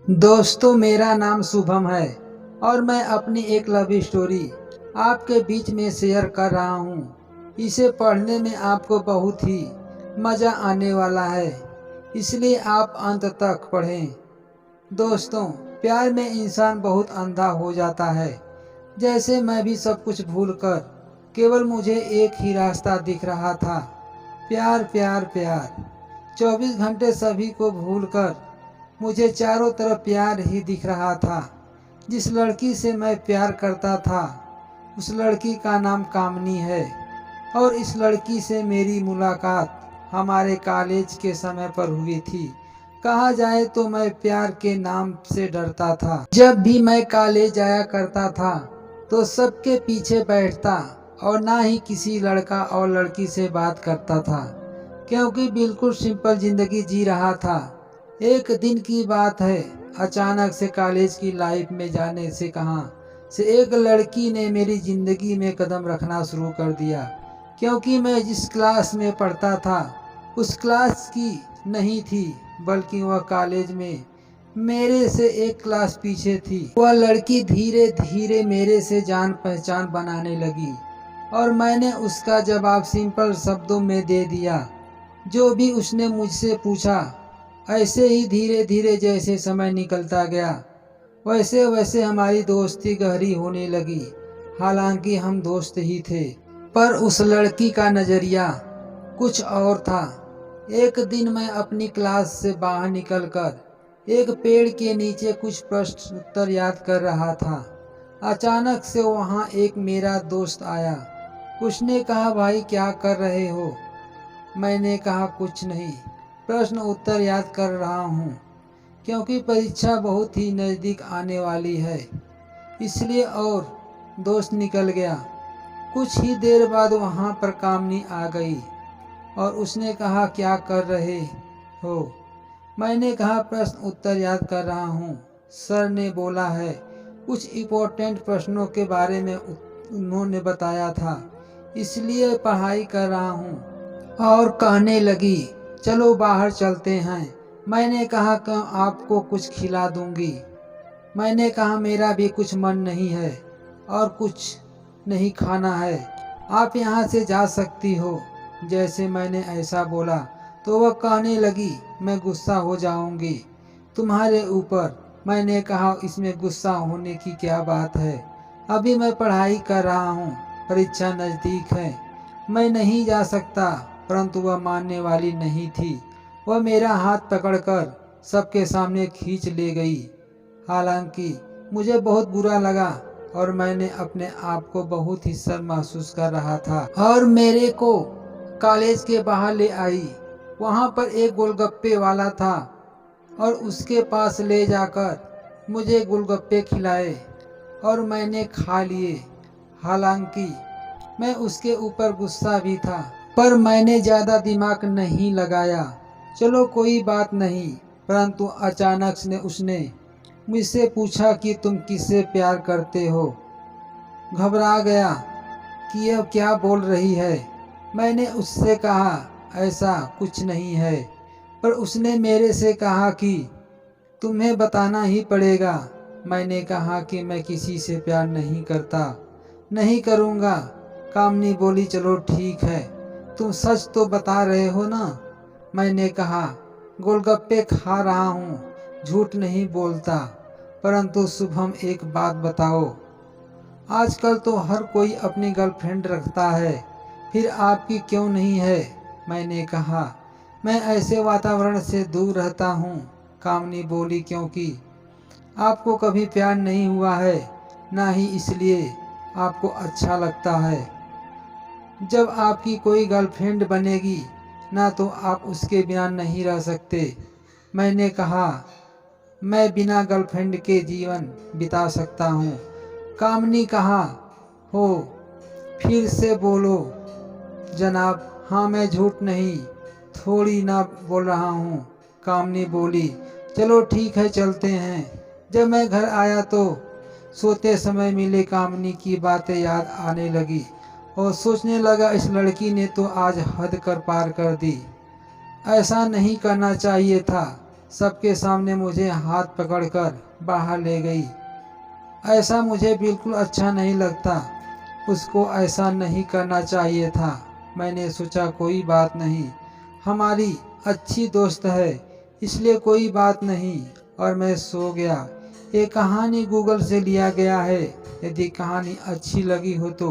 दोस्तों, मेरा नाम शुभम है और मैं अपनी एक लव स्टोरी आपके बीच में शेयर कर रहा हूँ। इसे पढ़ने में आपको बहुत ही मज़ा आने वाला है, इसलिए आप अंत तक पढ़ें। दोस्तों, प्यार में इंसान बहुत अंधा हो जाता है। जैसे मैं भी सब कुछ भूलकर केवल मुझे एक ही रास्ता दिख रहा था, प्यार प्यार प्यार। 24 घंटे सभी को भूलकर मुझे चारों तरफ प्यार ही दिख रहा था। जिस लड़की से मैं प्यार करता था उस लड़की का नाम कामनी है और इस लड़की से मेरी मुलाकात हमारे कॉलेज के समय पर हुई थी। कहा जाए तो मैं प्यार के नाम से डरता था। जब भी मैं कॉलेज जाया करता था तो सबके पीछे बैठता और ना ही किसी लड़का और लड़की से बात करता था, क्योंकि बिल्कुल सिंपल जिंदगी जी रहा था। एक दिन की बात है, अचानक से कॉलेज की लाइफ में जाने से कहां से एक लड़की ने मेरी ज़िंदगी में कदम रखना शुरू कर दिया। क्योंकि मैं जिस क्लास में पढ़ता था उस क्लास की नहीं थी, बल्कि वह कॉलेज में मेरे से एक क्लास पीछे थी। वह लड़की धीरे धीरे मेरे से जान पहचान बनाने लगी और मैंने उसका जवाब सिंपल शब्दों में दे दिया। जो भी उसने मुझसे पूछा, ऐसे ही धीरे धीरे जैसे समय निकलता गया वैसे वैसे हमारी दोस्ती गहरी होने लगी। हालांकि हम दोस्त ही थे, पर उस लड़की का नज़रिया कुछ और था। एक दिन मैं अपनी क्लास से बाहर निकलकर एक पेड़ के नीचे कुछ प्रश्न उत्तर याद कर रहा था। अचानक से वहाँ एक मेरा दोस्त आया। उसने कहा, भाई क्या कर रहे हो? मैंने कहा, कुछ नहीं, प्रश्न उत्तर याद कर रहा हूँ, क्योंकि परीक्षा बहुत ही नज़दीक आने वाली है, इसलिए। और दोस्त निकल गया। कुछ ही देर बाद वहाँ पर कामनी आ गई और उसने कहा, क्या कर रहे हो? मैंने कहा, प्रश्न उत्तर याद कर रहा हूँ। सर ने बोला है, कुछ इम्पोर्टेंट प्रश्नों के बारे में उन्होंने बताया था, इसलिए पढ़ाई कर रहा हूँ। और कहने लगी, चलो बाहर चलते हैं। मैंने कहा कि आपको कुछ खिला दूंगी। मैंने कहा, मेरा भी कुछ मन नहीं है और कुछ नहीं खाना है, आप यहाँ से जा सकती हो। जैसे मैंने ऐसा बोला तो वह कहने लगी, मैं गुस्सा हो जाऊंगी तुम्हारे ऊपर। मैंने कहा, इसमें गुस्सा होने की क्या बात है? अभी मैं पढ़ाई कर रहा हूँ, परीक्षा नज़दीक है, मैं नहीं जा सकता। परंतु वह मानने वाली नहीं थी। वह मेरा हाथ पकड़कर सबके सामने खींच ले गई। हालांकि मुझे बहुत बुरा लगा और मैंने अपने आप को बहुत ही शर्म महसूस कर रहा था, और मेरे को कॉलेज के बाहर ले आई। वहाँ पर एक गोलगप्पे वाला था और उसके पास ले जाकर मुझे गोलगप्पे खिलाए और मैंने खा लिए। हालांकि मैं उसके ऊपर गुस्सा भी था, पर मैंने ज़्यादा दिमाग नहीं लगाया। चलो कोई बात नहीं। परंतु अचानक से उसने मुझसे पूछा कि तुम किससे प्यार करते हो? घबरा गया कि यह क्या बोल रही है। मैंने उससे कहा, ऐसा कुछ नहीं है। पर उसने मेरे से कहा कि तुम्हें बताना ही पड़ेगा। मैंने कहा कि मैं किसी से प्यार नहीं करता, नहीं करूँगा। कामनी बोली, चलो ठीक है, तुम सच तो बता रहे हो ना? मैंने कहा, गोलगप्पे खा रहा हूँ, झूठ नहीं बोलता। परंतु शुभम, एक बात बताओ, आजकल तो हर कोई अपनी गर्लफ्रेंड रखता है, फिर आपकी क्यों नहीं है? मैंने कहा, मैं ऐसे वातावरण से दूर रहता हूँ। कामनी बोली, क्योंकि आपको कभी प्यार नहीं हुआ है, ना ही इसलिए आपको अच्छा लगता है। जब आपकी कोई गर्लफ्रेंड बनेगी ना तो आप उसके बिना नहीं रह सकते। मैंने कहा, मैं बिना गर्लफ्रेंड के जीवन बिता सकता हूँ। कामनी कहा, हो, फिर से बोलो जनाब। हाँ, मैं झूठ नहीं, थोड़ी ना बोल रहा हूँ। कामनी बोली, चलो ठीक है, चलते हैं। जब मैं घर आया तो सोते समय मिले कामनी की बातें याद आने लगी और सोचने लगा, इस लड़की ने तो आज हद कर पार कर दी। ऐसा नहीं करना चाहिए था। सबके सामने मुझे हाथ पकड़कर बाहर ले गई। ऐसा मुझे बिल्कुल अच्छा नहीं लगता। उसको ऐसा नहीं करना चाहिए था। मैंने सोचा कोई बात नहीं, हमारी अच्छी दोस्त है, इसलिए कोई बात नहीं, और मैं सो गया। ये कहानी गूगल से लिया गया है। यदि कहानी अच्छी लगी हो तो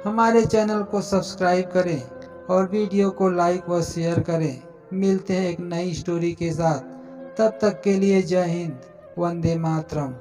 हमारे चैनल को सब्सक्राइब करें और वीडियो को लाइक व शेयर करें। मिलते हैं एक नई स्टोरी के साथ। तब तक के लिए जय हिंद, वंदे मातरम।